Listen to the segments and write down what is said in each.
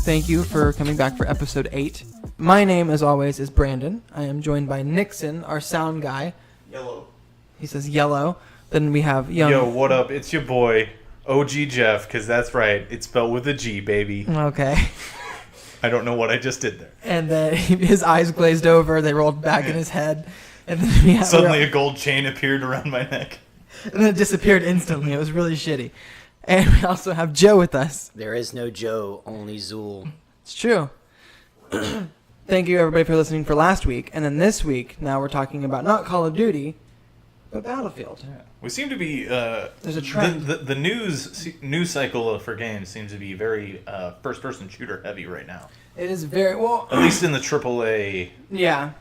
thank you for coming back for episode 8. My name, as always, is Brandon. I am joined by Nixon, our sound guy. Yellow. He says yellow. Then we have young... Yo, what up? It's your boy, OG Jeff, because that's right. It's spelled with a G, baby. Okay. I don't know what I just did there. And then his eyes glazed over. They rolled back in his head. And then we have... Suddenly a gold chain appeared around my neck. And then it disappeared instantly. It was really shitty. And we also have Joe with us. There is no Joe, only Zool. It's true. Thank you, everybody, for listening for last week. And then this week, now we're talking about not Call of Duty, but Battlefield. Yeah. We seem to be... There's a trend. The news cycle for games seems to be very first-person shooter heavy right now. It is very... well. At least in the AAA Yeah.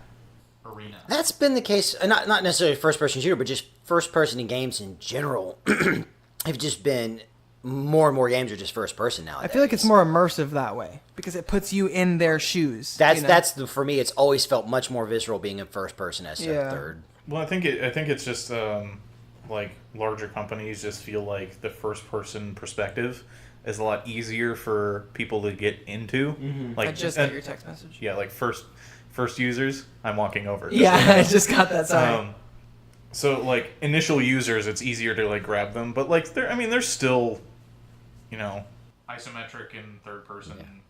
arena. That's been the case, not necessarily first-person shooter, but just first-person in games in general. Have just been... More and more games are just first-person now. I feel like it's more immersive that way because it puts you in their shoes. For me. It's always felt much more visceral being in first-person as a third. Well, I think it's just like larger companies just feel like the first-person perspective is a lot easier for people to get into. Mm-hmm. Like I just got your text message. Yeah, like first users. I'm walking over. Yeah, I just got that. Sorry. So like initial users, it's easier to like grab them, but like they're still, isometric and third person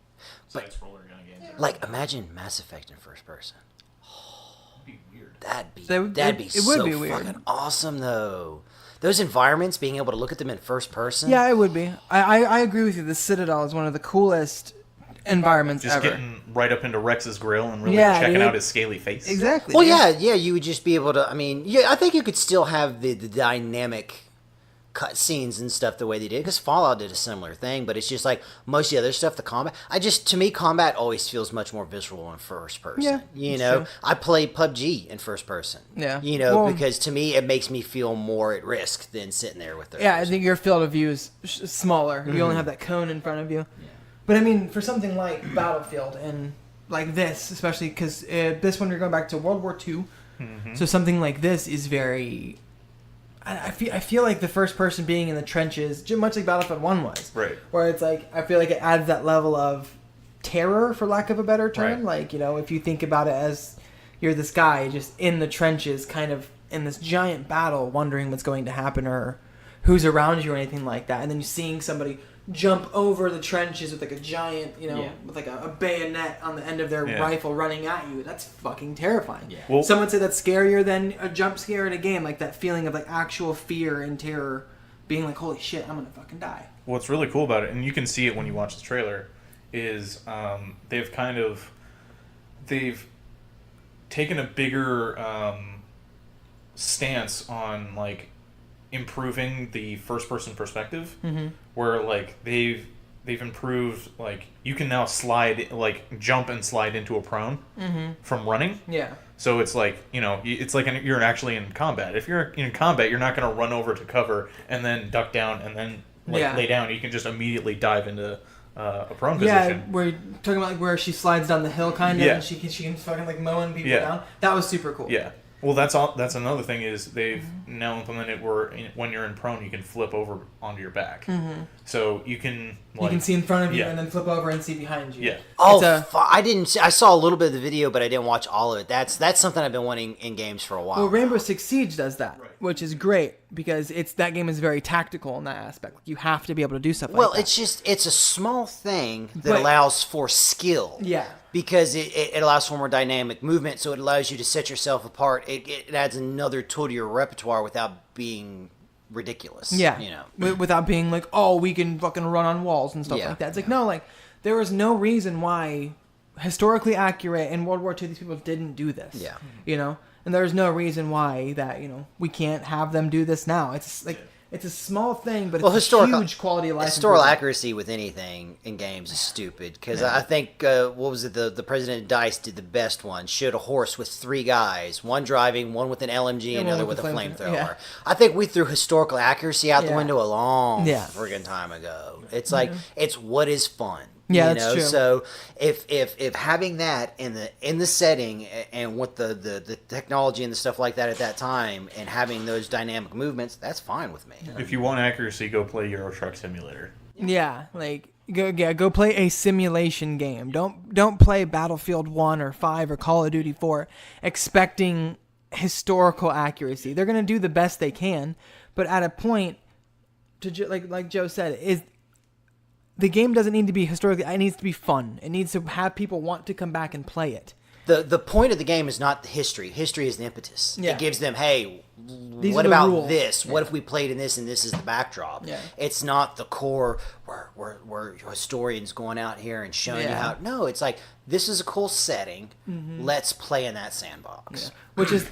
side scroller kind of games. Like imagine Mass Effect in first person. It'd be weird. That'd be so fucking awesome though. Those environments, being able to look at them in first person. Yeah, it would be. I agree with you. The Citadel is one of the coolest environments just ever. Getting right up into Rex's grill and really checking out his scaly face. Exactly. Well, yeah, you would just be able to. I mean, I think you could still have the dynamic cut scenes and stuff the way they did, because Fallout did a similar thing, but it's just like most of the other stuff, the combat. To me, combat always feels much more visceral in first person. Yeah, true. I play PUBG in first person. Yeah. Because to me, it makes me feel more at risk than sitting there with third Yeah, person. I think your field of view is smaller. You only have that cone in front of you. Yeah. But I mean, for something like Battlefield and like this, especially because this one you're going back to World War II, so something like this is very. I feel like the first person being in the trenches, much like Battlefield 1 was. Right. Where it's like, I feel like it adds that level of terror, for lack of a better term. Right. Like, if you think about it as you're this guy just in the trenches, kind of in this giant battle, wondering what's going to happen or who's around you or anything like that. And then you're seeing somebody jump over the trenches with like a giant, with like a bayonet on the end of their rifle running at you. That's fucking terrifying. Yeah. Well, some would say that's scarier than a jump scare in a game, like that feeling of like actual fear and terror, being like, holy shit, I'm gonna fucking die. What's really cool about it, and you can see it when you watch the trailer, is they've taken a bigger stance on like improving the first person perspective, where like they've improved, like you can now jump and slide into a prone from running. Yeah. So it's like, it's like you're actually in combat. If you're in combat, you're not going to run over to cover and then duck down and then lay down. You can just immediately dive into a prone position. Yeah, we're talking about like where she slides down the hill kind of, and she can fucking like mowing people down. That was super cool. Yeah. Well, that's another thing is they've now implemented where when you're in prone, you can flip over onto your back. So you can see in front of you and then flip over and see behind you. Yeah. I didn't see. I saw a little bit of the video, but I didn't watch all of it. That's something I've been wanting in games for a while. Well, Rainbow Six Siege does that, which is great because that game is very tactical in that aspect. You have to be able to do stuff like that. Well, it's a small thing that allows for skill. Yeah. Because it allows for more dynamic movement, so it allows you to set yourself apart. It adds another tool to your repertoire without being ridiculous. Yeah. Without being like, oh, we can fucking run on walls and stuff like that. It's like, no, like, there was no reason why, historically accurate, in World War II, these people didn't do this. Yeah. And there's no reason why that, we can't have them do this now. It's like... It's a small thing, but it's a huge quality of life. Historical accuracy with anything in games is stupid. Because I think, what was it, the President of DICE did the best one. Showed a horse with 3 guys. One driving, one with an LMG, and another with a flamethrower. Yeah. I think we threw historical accuracy out the window a long friggin' time ago. It's like, it's what is fun. Yeah, that's true. So if having that in the setting and with the technology and the stuff like that at that time and having those dynamic movements, that's fine with me. If you want accuracy, go play Euro Truck Simulator. Yeah, like Go play a simulation game. Don't play Battlefield 1 or 5 or Call of Duty 4 expecting historical accuracy. They're going to do the best they can, but at a point, like Joe said, is the game doesn't need to be historical. It needs to be fun. It needs to have people want to come back and play it. The point of the game is not the history. History is the impetus. Yeah. It gives them, hey, These what are the about rules. this? Yeah. What if we played in this and this is the backdrop? Yeah. It's not the core where historians going out here and showing you how. No, it's like, this is a cool setting. Mm-hmm. Let's play in that sandbox. Yeah. Which is,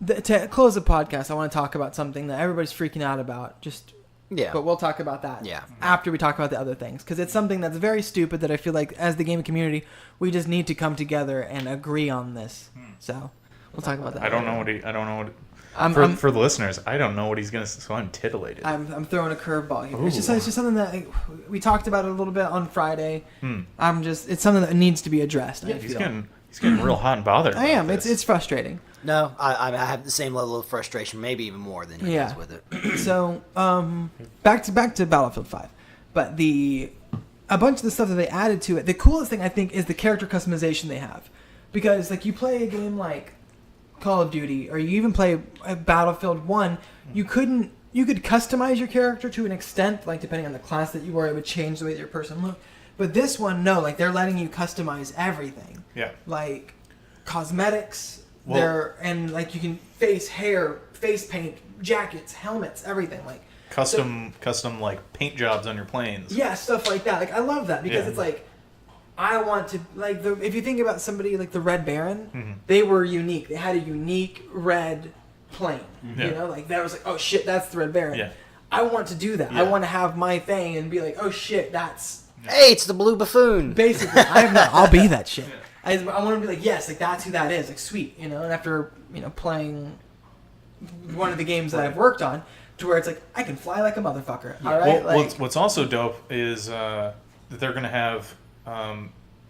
to close the podcast, I want to talk about something that everybody's freaking out about. But we'll talk about that after we talk about the other things. Because it's something that's very stupid that I feel like as the gaming community, we just need to come together and agree on this. So we'll talk about that. I don't know what for the listeners, I don't know what he's going to say, so I'm titillated. I'm throwing a curveball here. It's just something that we talked about it a little bit on Friday. It's something that needs to be addressed. Yeah, he's getting real hot and bothered. I am. It's frustrating. No, I have the same level of frustration, maybe even more than he does with it. So, back to Battlefield 5. But a bunch of the stuff that they added to it, the coolest thing I think is the character customization they have. Because like you play a game like Call of Duty or you even play Battlefield 1, you could customize your character to an extent, like depending on the class that you were, it would change the way that your person looked. But this one, no, like they're letting you customize everything. Yeah. Like cosmetics, and like you can hair, face paint, jackets, helmets, everything. Like custom like paint jobs on your planes. Yeah, stuff like that. Like I love that because it's like I want to like if you think about somebody like the Red Baron, they were unique. They had a unique red plane. You know, like that was like, oh shit, that's the Red Baron. Yeah. I want to do that. I want to have my thing and be like, oh shit, that's hey, it's the Blue Buffoon. Basically, I'll be that shit. I want to be like, yes, like that's who that is. Like sweet, you know. And after playing one of the games that I've worked on, to where it's like I can fly like a motherfucker. All right. Well, what's also dope is that they're gonna have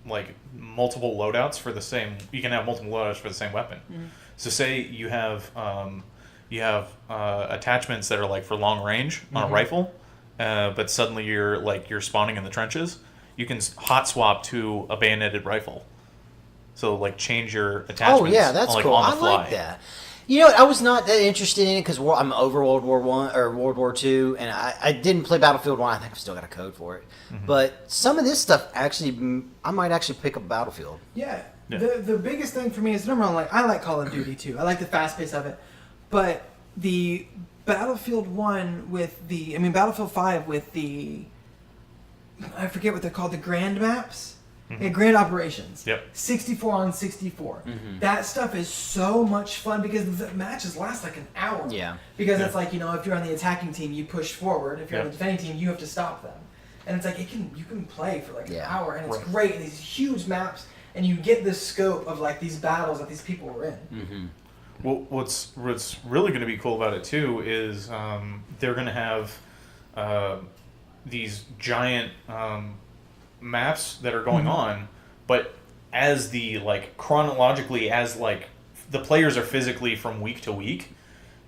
like multiple loadouts for the same. You can have multiple loadouts for the same weapon. So say you have attachments that are like for long range on a rifle, but suddenly you're spawning in the trenches. You can hot swap to a bayoneted rifle. So like change your attachments. Oh yeah, that's like, cool. on the fly. I like that. You know, I was not that interested in it because I'm over World War I or World War II, and I didn't play Battlefield 1. I think I've still got a code for it. But some of this stuff actually, I might actually pick up Battlefield. Yeah. The biggest thing for me is number one, like I like Call of Duty too. I like the fast pace of it, but the Battlefield 1 Battlefield 5 with I forget what they're called, the grand maps. Grand operations. 64 on 64. That stuff is so much fun because the matches last like an hour. Yeah. Because it's like, if you're on the attacking team, you push forward. If you're on the defending team, you have to stop them. And it's like you can play for like an hour, and it's great. And these huge maps, and you get the scope of like these battles that these people were in. Well, what's really going to be cool about it too is they're going to have these giant maps that are going on, but as the chronologically as the players are physically from week to week,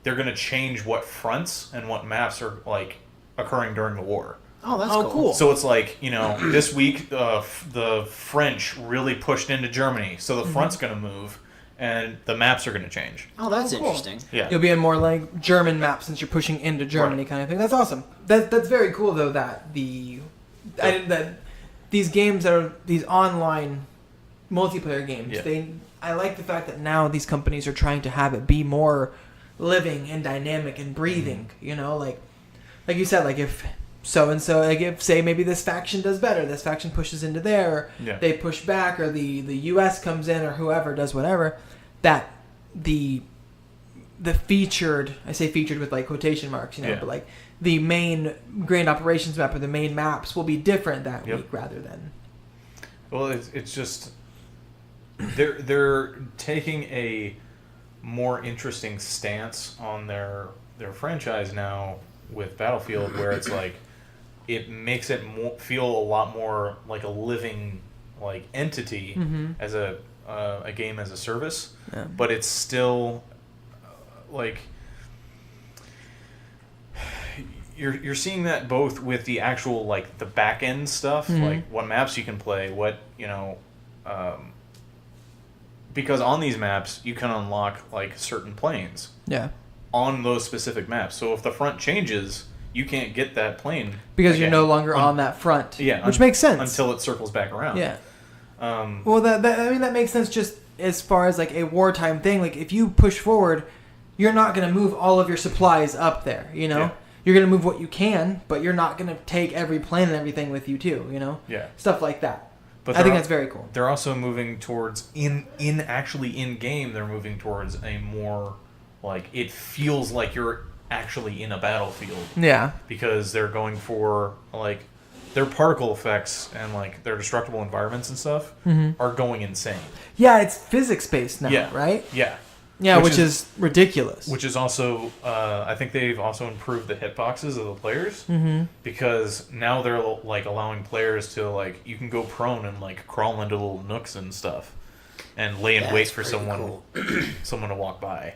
they're going to change what fronts and what maps are occurring during the war. Oh, that's cool. So it's this week the French really pushed into Germany, so the front's going to move and the maps are going to change. Oh, that's interesting. Yeah, you'll be in more like German maps since you're pushing into Germany kind of thing. That's awesome. That's very cool though that these games are these online multiplayer games. I like the fact that now these companies are trying to have it be more living and dynamic and breathing. Like you said, like if so and so, like if say maybe this faction does better, this faction pushes into there, or they push back, or the U.S. comes in, or whoever does whatever, that the featured, I say featured with like quotation marks, but like the main grand operations map or the main maps will be different that week rather than. Well, it's just they're taking a more interesting stance on their franchise now with Battlefield, where it's like it makes it feel a lot more like a living entity as a game as a service, but it's still you're seeing that both with the actual like the back end stuff, like what maps you can play, what because on these maps you can unlock like certain planes. Yeah. On those specific maps, so if the front changes, you can't get that plane because again. you're no longer on that front. Yeah, which makes sense until it circles back around. Yeah. Well, that makes sense just as far as like a wartime thing. Like if you push forward, you're not going to move all of your supplies up there. You know, you're going to move what you can, but you're not going to take every plane and everything with you too. You know, stuff like that. But I think that's very cool. They're also moving towards in game. They're moving towards a more like it feels like you're actually in a battlefield. Yeah. Because they're going for like their particle effects and like their destructible environments and stuff are going insane. Yeah, it's physics based now, right? Yeah. Yeah, which is ridiculous. Which is also, I think they've also improved the hitboxes of the players because now they're like allowing players to like you can go prone and like crawl into little nooks and stuff and lay in wait for someone to walk by.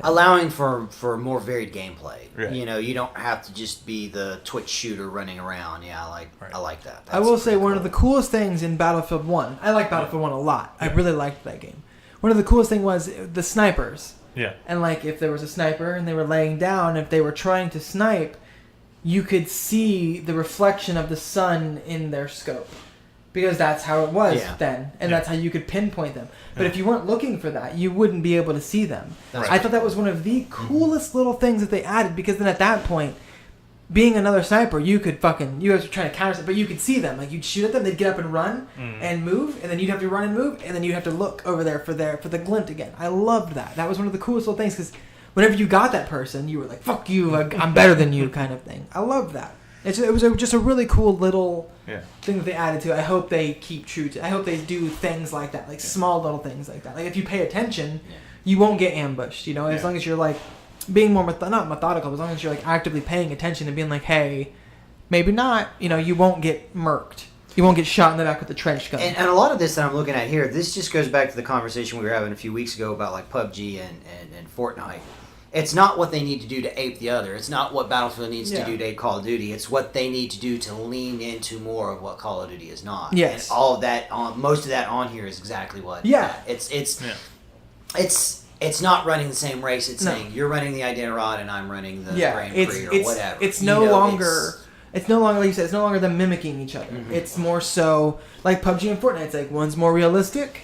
Allowing for more varied gameplay. Right. You know, you don't have to just be the Twitch shooter running around. Yeah, I like that. I will say one of the coolest things in Battlefield 1, I like Battlefield 1 a lot. I really liked that game. One of the coolest thing was the snipers. Yeah. And like if there was a sniper and they were laying down, if they were trying to snipe, you could see the reflection of the sun in their scope. Because that's how it was then. And that's how you could pinpoint them. But if you weren't looking for that, you wouldn't be able to see them. Right. I thought that was one of the coolest little things that they added, because then at that point, being another sniper, you guys were trying to counter, but you could see them. Like you'd shoot at them, they'd get up and run and move, and then you'd have to run and move, and then you'd have to look over there for the glint again. I loved that. That was one of the coolest little things, because whenever you got that person, you were like, "Fuck you, I'm better than you," kind of thing. I loved that. It was just a really cool little thing that they added to it. I hope they keep true to. I hope they do things like that, like small little things like that. Like if you pay attention, you won't get ambushed. You know, as long as you're like being more not methodical, but as long as you're like actively paying attention and being like, hey, maybe not. You know, you won't get murked. You won't get shot in the back with a trench gun. And a lot of this that I'm looking at here, this just goes back to the conversation we were having a few weeks ago about like PUBG and Fortnite. It's not what they need to do to ape the other. It's not what Battlefield needs to do to ape Call of Duty. It's what they need to do to lean into more of what Call of Duty is not. Yes. And all of that most of that on here is exactly what. Yeah. It's not running the same race. It's saying you're running the Iditarod and I'm running the Grand Prix or whatever. It's no longer like you said, it's no longer them mimicking each other. It's more so like PUBG and Fortnite. It's like one's more realistic.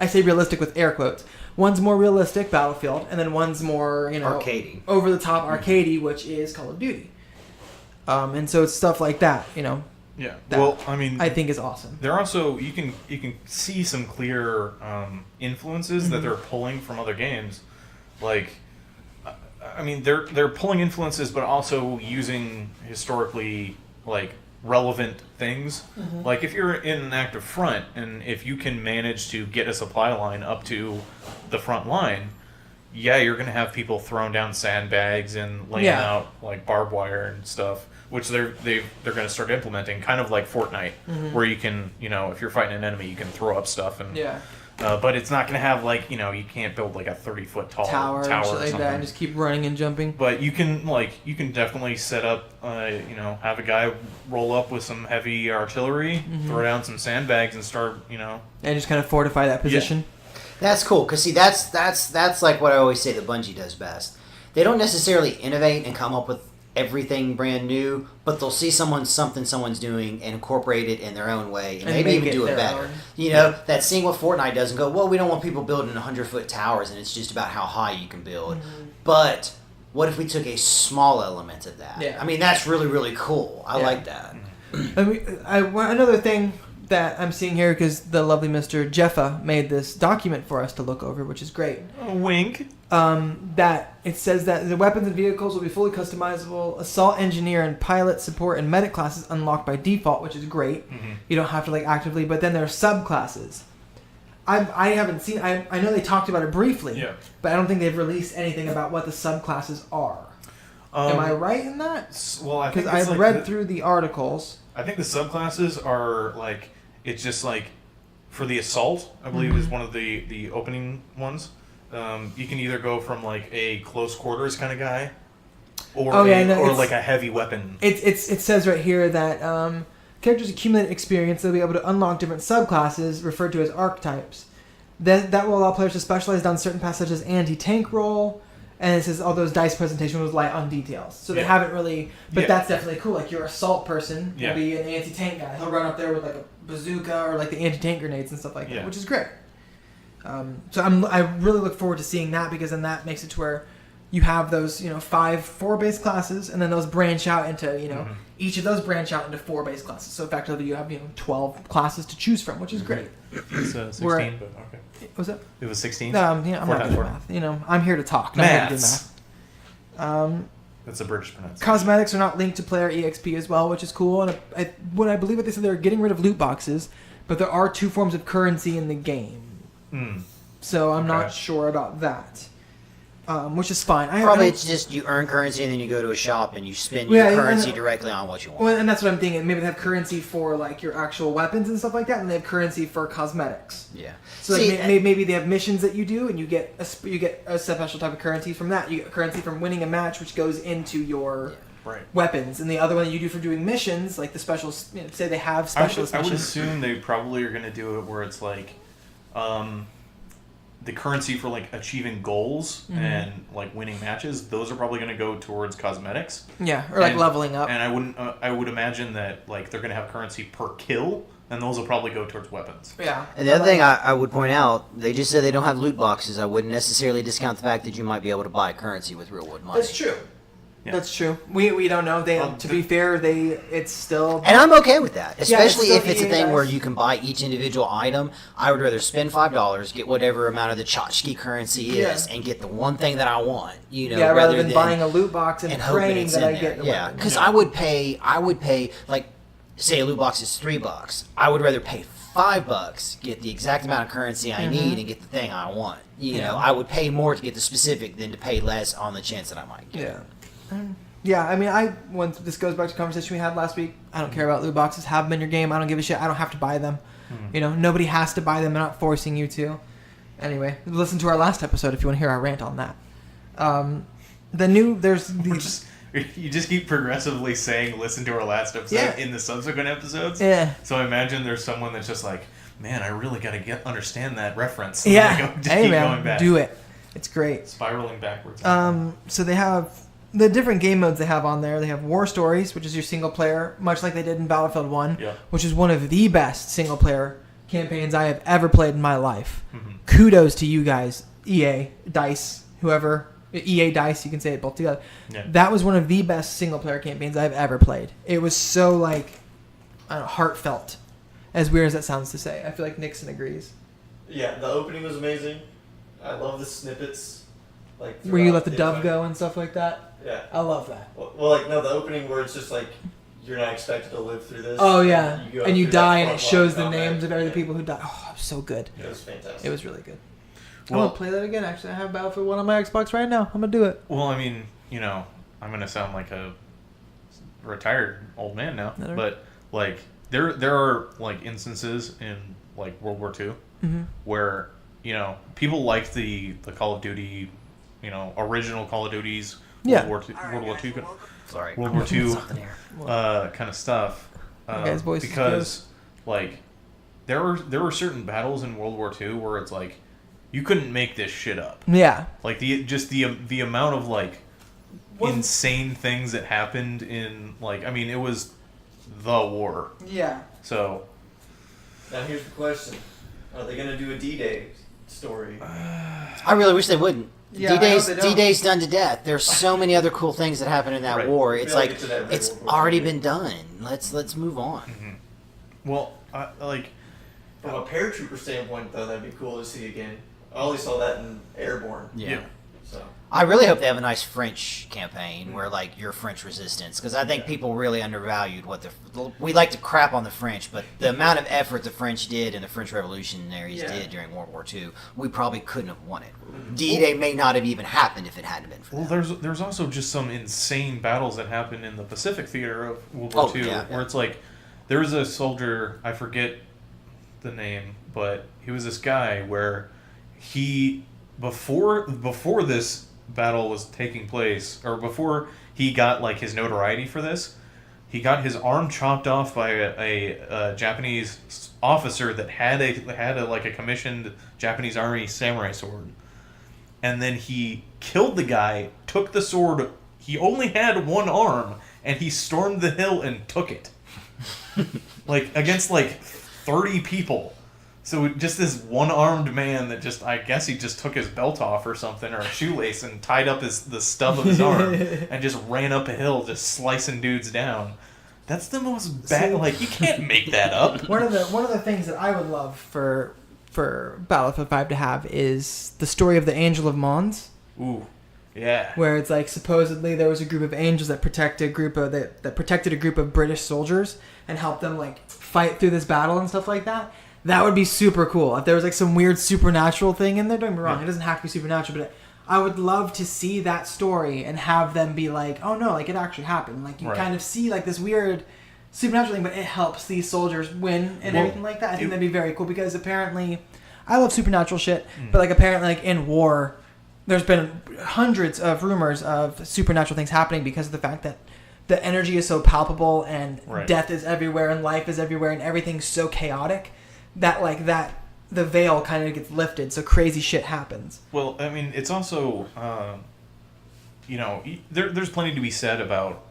I say realistic with air quotes. One's more realistic, Battlefield, and then one's more, arcadey, over the top arcadey, which is Call of Duty. And so it's stuff like that, Yeah. Well, I mean, I think is awesome. They're also you can see some clear influences that they're pulling from other games, like. I mean, they're pulling influences, but also using historically relevant things. Like if you're in an active front, and if you can manage to get a supply line up to the front line, you're gonna have people throwing down sandbags and laying out like barbed wire and stuff, which they're gonna start implementing, kind of like Fortnite, where you can if you're fighting an enemy, you can throw up stuff and but it's not going to have you can't build like a 30-foot tall tower or like something. that and just keep running and jumping. But you can definitely set up have a guy roll up with some heavy artillery, throw down some sandbags and start and just kind of fortify that position. That's cool, because see that's like what I always say that Bungie does best. They don't necessarily innovate and come up with everything brand new, but they'll see something someone's doing and incorporate it in their own way, and maybe even do it better. That seeing what Fortnite does and go, well, we don't want people building 100-foot towers, and it's just about how high you can build. But what if we took a small element of that? I mean, that's really, really cool. I like that. Another thing that I'm seeing here, because the lovely Mr. Jeffa made this document for us to look over, which is great. Wink. That it says that the weapons and vehicles will be fully customizable. Assault engineer and pilot support and medic classes unlocked by default, which is great. You don't have to actively, but then there are subclasses. I haven't seen. I know they talked about it briefly, but I don't think they've released anything about what the subclasses are. Am I right in that? Well, I think because I've read through the articles. I think the subclasses are it's just for the assault, I believe is one of the opening ones. You can either go from a close quarters kind of guy, or no, like a heavy weapon. It says right here that characters accumulate experience. They'll be able to unlock different subclasses referred to as archetypes. That will allow players to specialize down certain paths such as anti-tank role. And it says all those dice presentation was light on details. So they haven't really... But that's definitely cool. Like, your assault person will be an anti-tank guy. He'll run up there with, like, a bazooka or, like, the anti-tank grenades and stuff like that, which is great. So I really look forward to seeing that, because then that makes it to where you have those, 5 4-base classes, and then those branch out into, each of those branch out into 4 base classes. So effectively you have, 12 classes to choose from, which is great. It's 16, but okay. Was that? It was 16? I'm not good at math. I'm here to talk. Not here to do math. That's a British pronunciation. Cosmetics are not linked to player EXP as well, which is cool. And I believe what they said, they're getting rid of loot boxes, but there are 2 forms of currency in the game. So I'm not sure about that. Which is fine. Probably it's just you earn currency and then you go to a shop and you spend your currency directly on what you want. Well, and that's what I'm thinking. Maybe they have currency for like your actual weapons and stuff like that, and they have currency for cosmetics. Yeah. So maybe they have missions that you do, and you get a special type of currency from that. You get currency from winning a match, which goes into your weapons, and the other one that you do for doing missions, like the specials. Say they have specialist missions. I would assume they probably are going to do it where it's like. The currency for like achieving goals and like winning matches, those are probably going to go towards cosmetics. Yeah, or like leveling up. And I would imagine that like they're going to have currency per kill, and those will probably go towards weapons. Yeah. And the other thing I would point out, they just said they don't have loot boxes. I wouldn't necessarily discount the fact that you might be able to buy currency with real wood money. That's true. Yeah. That's true. We don't know. To be fair, it's still... And I'm okay with that. Especially if it's a thing where you can buy each individual item. I would rather spend $5, get whatever amount of the tchotchke currency is, and get the one thing that I want. Rather than buying a loot box and praying that I get the weapon. Because I would pay, like, say a loot box is $3. I would rather pay $5, get the exact amount of currency I need, and get the thing I want. I would pay more to get the specific than to pay less on the chance that I might get it. Yeah, I mean, once this goes back to the conversation we had last week, I don't care about loot boxes. Have them in your game. I don't give a shit. I don't have to buy them. Nobody has to buy them. They're not forcing you to. Anyway, listen to our last episode if you want to hear our rant on that. You just keep progressively saying listen to our last episode in the subsequent episodes. Yeah. So I imagine there's someone that's just like, man, I really got to understand that reference. Yeah. Keep going back. Do it. It's great. Spiraling backwards. So they have the different game modes they have on there. They have War Stories, which is your single player, much like they did in Battlefield 1, which is one of the best single player campaigns I have ever played in my life. Kudos to you guys, EA, DICE, whoever. EA, DICE, you can say it both together. Yeah. That was one of the best single player campaigns I've ever played. It was so, like, heartfelt. As weird as that sounds to say. I feel like Nixon agrees. Yeah, the opening was amazing. I love the snippets. Like where you let the dove go and stuff like that? Yeah. I love that. Well, the opening where it's just like, you're not expected to live through this. Oh, yeah. And you die and it shows the names of every people who died. Oh, it was so good. It was fantastic. It was really good. Well, I'm going to play that again, actually. I have Battlefield 1 on my Xbox right now. I'm going to do it. Well, I mean, I'm going to sound like a retired old man now. But, like, there are, like, instances in, like, World War II where, people liked the Call of Duty, original Call of Duties, World War II kind of stuff. Because, like, there were certain battles in World War II where it's like, you couldn't make this shit up. Yeah. Like, the amount of, like, insane things that happened in, like, I mean, it was the war. Yeah. So. Now here's the question. Are they going to do a D-Day story? I really wish they wouldn't. Yeah, D-Day's done to death. There's so many other cool things that happened in that war. It's like it's already been done. Let's move on. Well, like from a paratrooper standpoint, though, that'd be cool to see again. I only saw that in Airborne. Yeah. So I really hope they have a nice French campaign where, like, your French resistance, because I think people really undervalued we like to crap on the French, but the amount of effort the French did and the French revolutionaries did during World War II, we probably couldn't have won it. D-Day may not have even happened if it hadn't been for them. Well, there's also just some insane battles that happened in the Pacific theater of World War II, where it's like, there was a soldier, I forget the name, but he was this guy where he, before this battle was taking place, or before he got like his notoriety for this. He got his arm chopped off by a Japanese officer that had a commissioned Japanese army samurai sword, and then he killed the guy. Took the sword. He only had one arm, and he stormed the hill and took it, like against like 30 people. So just this one-armed man that I guess he just took his belt off or something, or a shoelace, and tied up the stub of his arm, and just ran up a hill, just slicing dudes down. That's the most bad. Like, you can't make that up. One of the things that I would love for Battlefield 5 to have is the story of the Angel of Mons. Ooh, yeah. Where it's like supposedly there was a group of angels that protected a group of British soldiers and helped them like fight through this battle and stuff like that. That would be super cool. If there was like some weird supernatural thing in there, don't get me wrong, it doesn't have to be supernatural, but I would love to see that story and have them be like, oh no, like it actually happened. Like you kind of see like this weird supernatural thing, but it helps these soldiers win and everything like that. I think that'd be very cool because apparently, I love supernatural shit, but like apparently like in war, there's been hundreds of rumors of supernatural things happening because of the fact that the energy is so palpable and death is everywhere and life is everywhere and everything's so chaotic. That the veil kind of gets lifted, so crazy shit happens. Well, I mean, it's also, there's plenty to be said about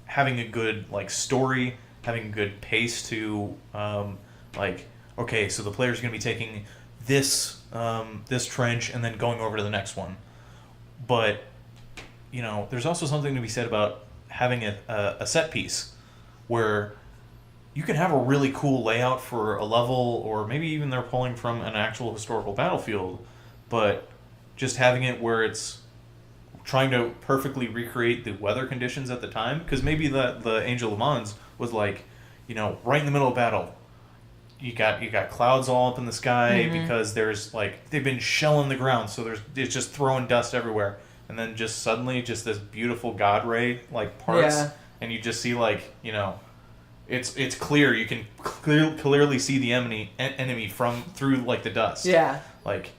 having a good like story, having a good pace to, okay, so the player's going to be taking this trench and then going over to the next one, but there's also something to be said about having a set piece where you can have a really cool layout for a level, or maybe even they're pulling from an actual historical battlefield, but just having it where it's trying to perfectly recreate the weather conditions at the time, because maybe the Angel of Mons was like, right in the middle of battle. You got clouds all up in the sky because there's like they've been shelling the ground, so it's just throwing dust everywhere, and then just suddenly just this beautiful God ray like parts, and you just see like It's clear. You can clearly see the enemy from through like the dust. Yeah. Like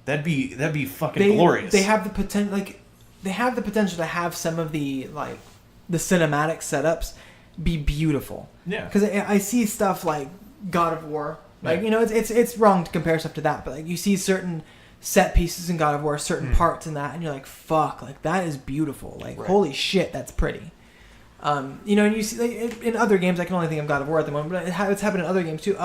that'd be fucking glorious. They have the potential. Like they have the potential to have some of the like the cinematic setups be beautiful. Yeah. Because I see stuff like God of War. Like it's wrong to compare stuff to that, but like you see certain set pieces in God of War, certain parts in that, and you're like, fuck, like that is beautiful. Like holy shit, that's pretty. And you see like, in other games, I can only think of God of War at the moment, but it's happened in other games too.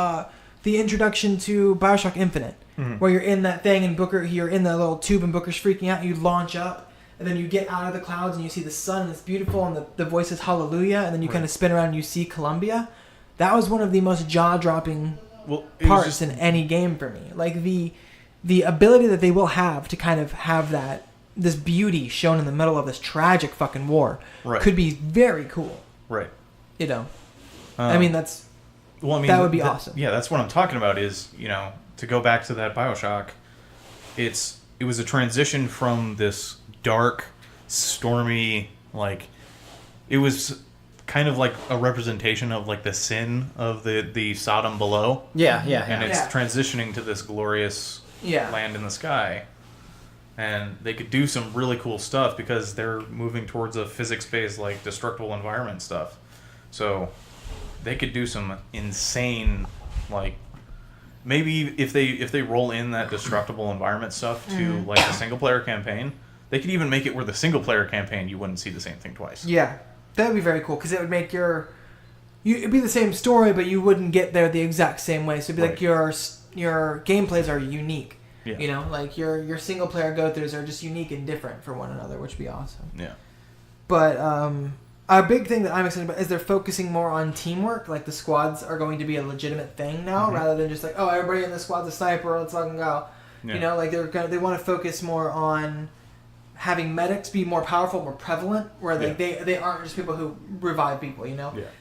The introduction to BioShock Infinite, where you're in that thing and you're in the little tube and Booker's freaking out, and you launch up, and then you get out of the clouds and you see the sun and it's beautiful, and the voice is hallelujah, and then you kind of spin around and you see Columbia. That was one of the most jaw-dropping parts in any game for me. Like the ability that they will have to kind of have this beauty shown in the middle of this tragic fucking war could be very cool. Right. I mean, that would be awesome. Yeah, that's what I'm talking about is, to go back to that BioShock, it was a transition from this dark, stormy, like, it was kind of like a representation of like the sin of the Sodom below. Yeah. And it's transitioning to this glorious land in the sky. And they could do some really cool stuff because they're moving towards a physics-based, like, destructible environment stuff. So they could do some insane, like, maybe if they roll in that destructible environment stuff to like the single-player campaign, they could even make it where the single-player campaign you wouldn't see the same thing twice. Yeah, that would be very cool because it would make it'd be the same story, but you wouldn't get there the exact same way. So it'd be like your gameplays are unique. Yeah. Like your single player go-throughs are just unique and different for one another, which would be awesome. Yeah. But a big thing that I'm excited about is they're focusing more on teamwork. Like the squads are going to be a legitimate thing now, rather than just like, oh, everybody in the squad's a sniper, let's fucking go. Yeah. Like they want to focus more on having medics be more powerful, more prevalent, where they aren't just people who revive people.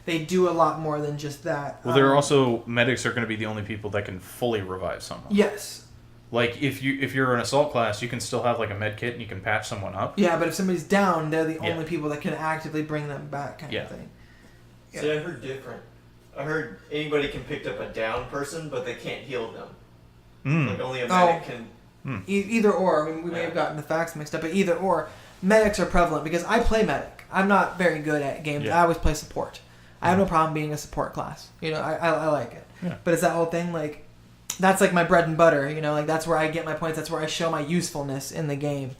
They do a lot more than just that. Well, they're also medics are going to be the only people that can fully revive someone. Yes. Like, if you're an assault class, you can still have, like, a med kit and you can patch someone up. Yeah, but if somebody's down, they're the only people that can actively bring them back kind of thing. Yeah. See, I heard different. I heard anybody can pick up a down person, but they can't heal them. Like, only a medic can... Either or. I mean, we may have gotten the facts mixed up, but either or. medics are prevalent because I play medic. I'm not very good at games. Yeah. I always play support. I have no problem being a support class. You know, I like it. Yeah. But it's that whole thing, like, that's like my bread and butter. You know, like that's where I get my points. That's where I show my usefulness in the game.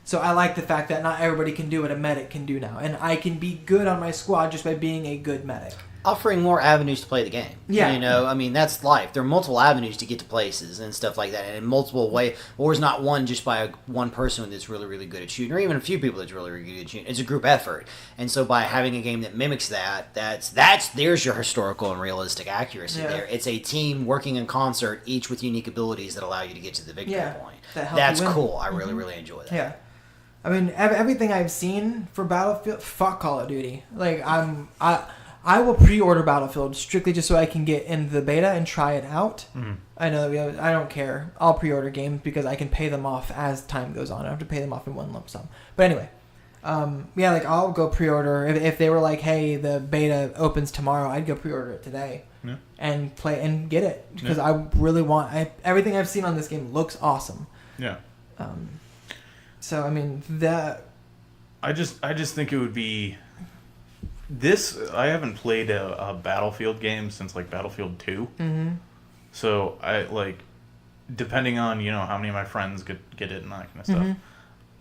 So I like the fact that not everybody can do what a medic can do now, and I can be good on my squad just by being a good medic. Offering more avenues to play the game. Yeah. You know, I mean, that's life. There are multiple avenues to get to places and stuff like that. And in multiple ways. War's not won just by one person that's really, really good at shooting, or even a few people that's really, really good at shooting. It's a group effort. And so by having a game that mimics that, there's your historical and realistic accuracy there. It's a team working in concert, each with unique abilities that allow you to get to the victory point. That's cool. I really, really enjoy that. Yeah. I mean, everything I've seen for Battlefield, fuck Call of Duty. Like, I will pre-order Battlefield strictly just so I can get into the beta and try it out. Mm-hmm. I know I don't care. I'll pre-order games because I can pay them off as time goes on. I don't have to pay them off in one lump sum. But anyway, like I'll go pre-order. If they were like, hey, the beta opens tomorrow, I'd go pre-order it today and play and get it because I really want. Everything I've seen on this game looks awesome. Yeah. So I mean that. I just think it would be. I haven't played a Battlefield game since like Battlefield 2. Mm-hmm. So I like, depending on how many of my friends get it and that kind of stuff, Mm-hmm.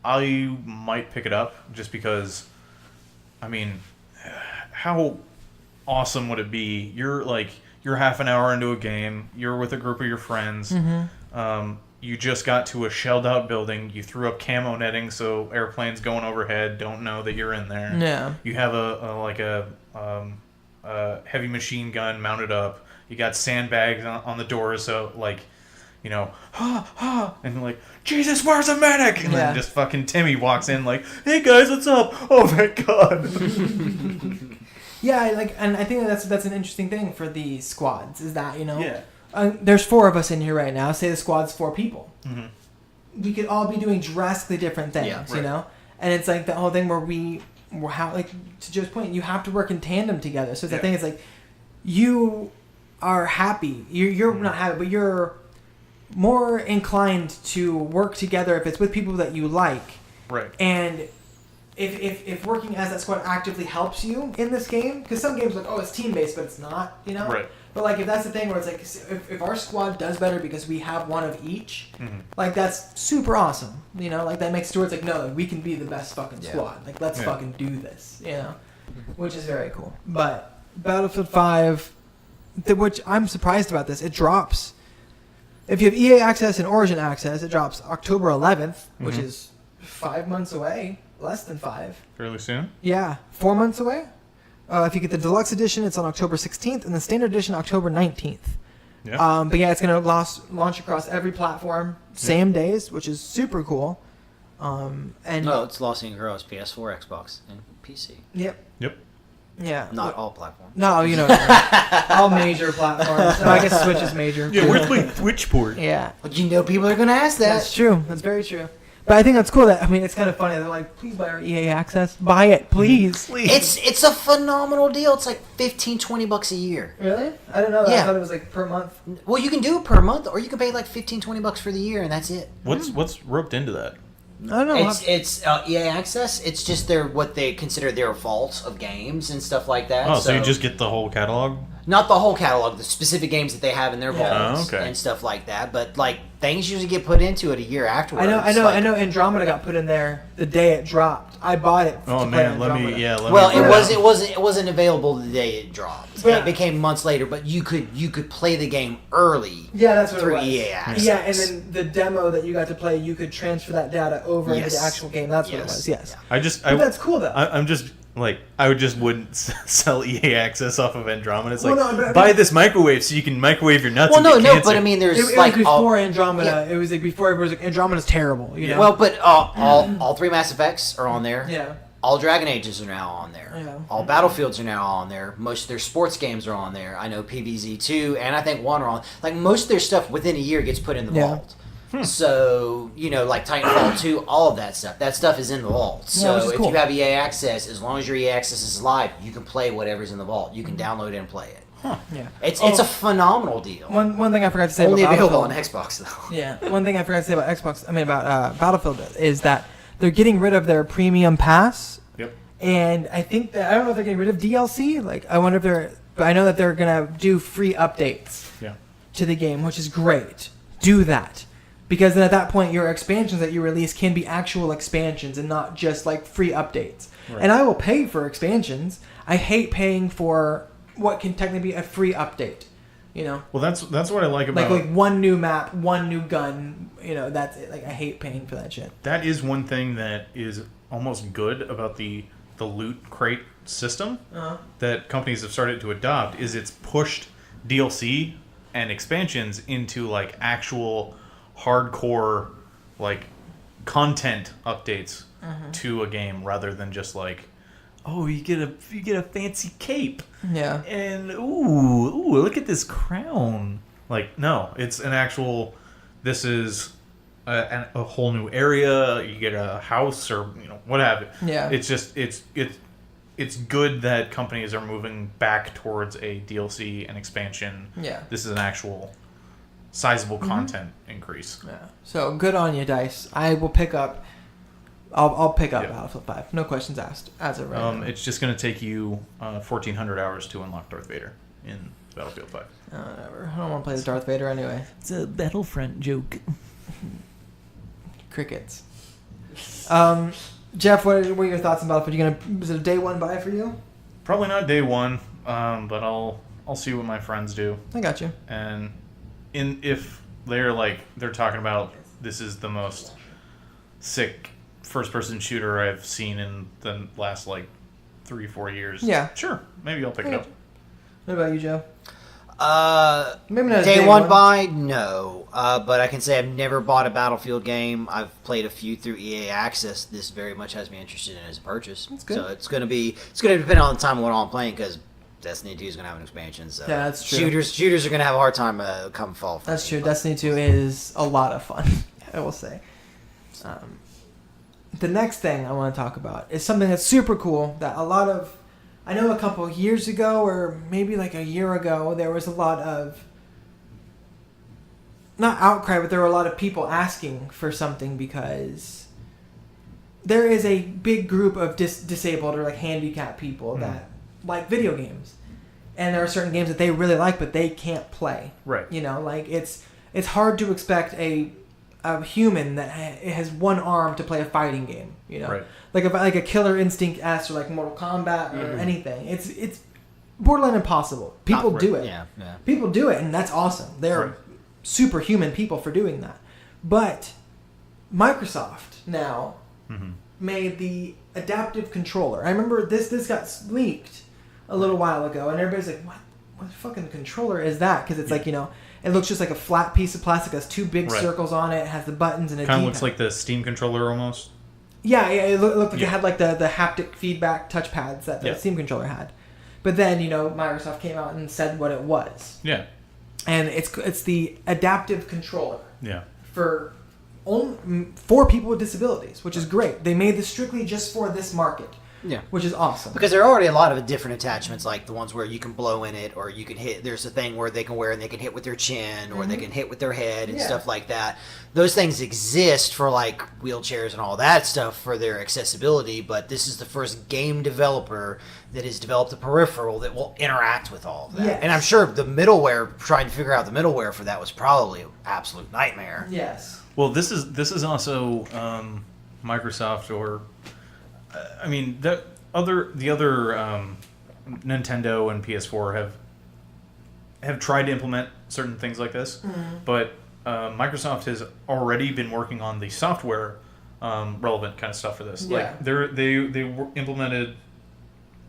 I might pick it up just because. I mean, how awesome would it be? You're half an hour into a game. You're with a group of your friends. Mm-hmm. You just got to a shelled out building. You threw up camo netting so airplanes going overhead don't know that you're in there. Yeah. You have a heavy machine gun mounted up. You got sandbags on the doors, so and like, Jesus, where's a medic? And then just fucking Timmy walks in like, hey guys, what's up? Oh my god. Yeah, and I think that's an interesting thing for the squads is that Yeah. There's 4 of us in here right now. Say the squad's 4 people. Mm-hmm. We could all be doing drastically different things, Yeah, right. And it's like the whole thing where to Joe's point, you have to work in tandem together. So the thing is like, you are happy. You're not happy, but you're more inclined to work together if it's with people that you like. Right. And if working as that squad actively helps you in this game, because some games are like, oh, it's team based, but it's not, Right. But like if that's the thing where it's like if our squad does better because we have one of each, like that's super awesome. Like that makes Stewart's like, no, we can be the best fucking squad. Like let's fucking do this. Which is very cool. But Battlefield 5, which I'm surprised about this, it drops. If you have EA Access and Origin Access, it drops October 11th, which is 5 months away. Less than 5. Fairly soon? Yeah, 4 months away. If you get the deluxe edition, it's on October 16th, and the standard edition October 19th. Yeah. But yeah, it's going to launch across every platform, same days, which is super cool. It's launching across PS4, Xbox, and PC. Yep. Yeah. Not all platforms. No, all major platforms. No, I guess Switch is major. Yeah, where's my Twitch port? Yeah. But people are going to ask that. That's true. That's very true. But I think that's cool. It's kind of funny. They're like, please buy our EA Access. Buy it, please. It's a phenomenal deal. It's like $15-$20 a year. Really? I don't know. Yeah. I thought it was like per month. Well, you can do it per month, or you can pay like $15-$20 for the year, and that's it. What's roped into that? I don't know. It's EA Access. It's just what they consider their vault of games and stuff like that. Oh, so you just get the whole catalog? Not the whole catalog, the specific games that they have in their vaults okay. and stuff like that. But like things usually get put into it a year afterwards. I know. Andromeda got put in there the day it dropped. I bought it. Oh man, let me. It wasn't available the day it dropped. Yeah. It became months later, but you could play the game early. Yeah, that's what through it was. EA Access. Yeah, and then the demo that you got to play, you could transfer that data over into the actual game. That's what it was. Yes. Yeah. But that's cool though. I'm just like wouldn't sell EA Access off of Andromeda. It's buy this microwave so you can microwave your nuts. Well, and get cancer. but I mean, there's it was before Andromeda. Yeah. It was like before everybody was like Andromeda's terrible. You know? Well, but all 3 Mass Effects are on there. Yeah. All Dragon Ages are now on there. Yeah. All Battlefields are now on there. Most of their sports games are on there. I know PvZ2 and I think 1 are on. Like most of their stuff within a year gets put in the vault. So, like Titanfall 2, all of that stuff. That stuff is in the vault. So if you have EA Access, as long as your EA Access is live, you can play whatever's in the vault. You can download it and play it. Huh. Yeah. It's a phenomenal deal. One thing I forgot to say Only about available Battlefield. on Xbox though. Yeah. One thing I forgot to say about Battlefield is that they're getting rid of their premium pass. Yep. And I think that I don't know if they're getting rid of DLC. Like I wonder if they're, but I know that they're gonna do free updates to the game, which is great. Do that. Because then at that point, your expansions that you release can be actual expansions and not just like free updates. Right. And I will pay for expansions. I hate paying for what can technically be a free update. You know. Well, that's what I like about like one new map, one new gun. You know, that's it. Like I hate paying for that shit. That is one thing that is almost good about the loot crate system that companies have started to adopt. Is it's pushed DLC and expansions into like actual hardcore like content updates to a game rather than just like, oh, you get a fancy cape, and ooh look at this crown. Like, no, it's an actual, this is a whole new area, you get a house or what have you. It's just it's good that companies are moving back towards a DLC and expansion. This is an actual sizable content increase. So good on you, Dice. I will pick up. I'll pick up Battlefield 5. No questions asked. As of right now. It's just going to take you 1,400 hours to unlock Darth Vader in Battlefield 5. Whatever. I don't want to play as Darth Vader anyway. It's a Battlefront joke. Crickets. Jeff, what are your thoughts on Battlefield? Is it a day one buy for you? Probably not day one, but I'll see what my friends do. I got you. And if they're talking about this is the most sick first-person shooter I've seen in the last 3-4 years. Yeah. Sure. Maybe I'll pick it up. What about you, Joe? Maybe not day one buy, no. But I can say I've never bought a Battlefield game. I've played a few through EA Access. This very much has me interested in as a purchase. That's good. So it's gonna depend on the time when I'm playing because Destiny 2 is gonna have an expansion. So yeah, that's true. Shooters are gonna have a hard time come fall. That's true. Destiny 2 is a lot of fun. I will say. The next thing I want to talk about is something that's super cool that I know a couple of years ago or maybe like a year ago, there was a lot of, not outcry, but there were a lot of people asking for something because there is a big group of disabled or handicapped people that like video games. And there are certain games that they really like, but they can't play. Right. It's hard to expect a human that has one arm to play a fighting game, right. like a Killer Instinct S or like Mortal Kombat or anything. It's borderline impossible. People do it. Yeah. People do it, and that's awesome. They're superhuman people for doing that. But Microsoft now made the adaptive controller. I remember this got leaked a little while ago, and everybody's like, what fucking controller is that? Because it's it looks just like a flat piece of plastic. It has two big circles on it. It has the buttons and a kind of looks like the Steam controller almost. Yeah, it looked like it had the haptic feedback touchpads that the Steam controller had. But then Microsoft came out and said what it was. Yeah. And it's the adaptive controller. Yeah. For people with disabilities, which is great. They made this strictly just for this market. Yeah. Which is awesome. Because there are already a lot of different attachments, like the ones where you can blow in it, or you can hit. There's a thing where they can wear and they can hit with their chin, or they can hit with their head and stuff like that. Those things exist for wheelchairs and all that stuff for their accessibility, but this is the first game developer that has developed a peripheral that will interact with all of that. Yes. And I'm sure the middleware, trying to figure out the middleware for that was probably an absolute nightmare. Yes. Well, this is also Microsoft or. I mean, the other Nintendo and PS4 have tried to implement certain things like this, but Microsoft has already been working on the software relevant kind of stuff for this. Yeah. They implemented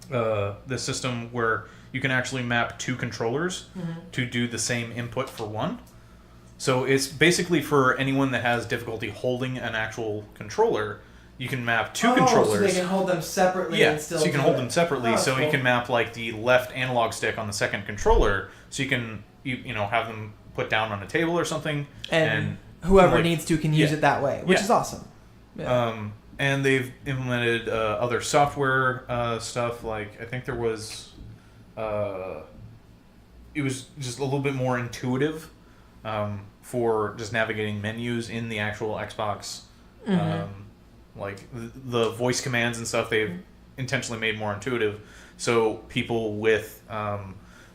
the system where you can actually map two controllers to do the same input for one. So it's basically for anyone that has difficulty holding an actual controller. You can map two controllers. So they can hold them separately and still so you can hold them separately. So cool. You can map the left analog stick on the second controller. So you can have them put down on a table or something. And whoever needs to can use it that way, which is awesome. Yeah. And they've implemented other software stuff. I think there was... it was just a little bit more intuitive like the voice commands and stuff they've intentionally made more intuitive, so people with a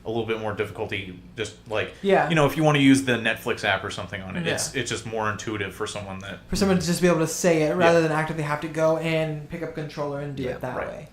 little bit more difficulty, just like if you want to use the Netflix app or something on it, it's just more intuitive for someone to just be able to say it rather than actively have to go and pick up a controller and do it that way.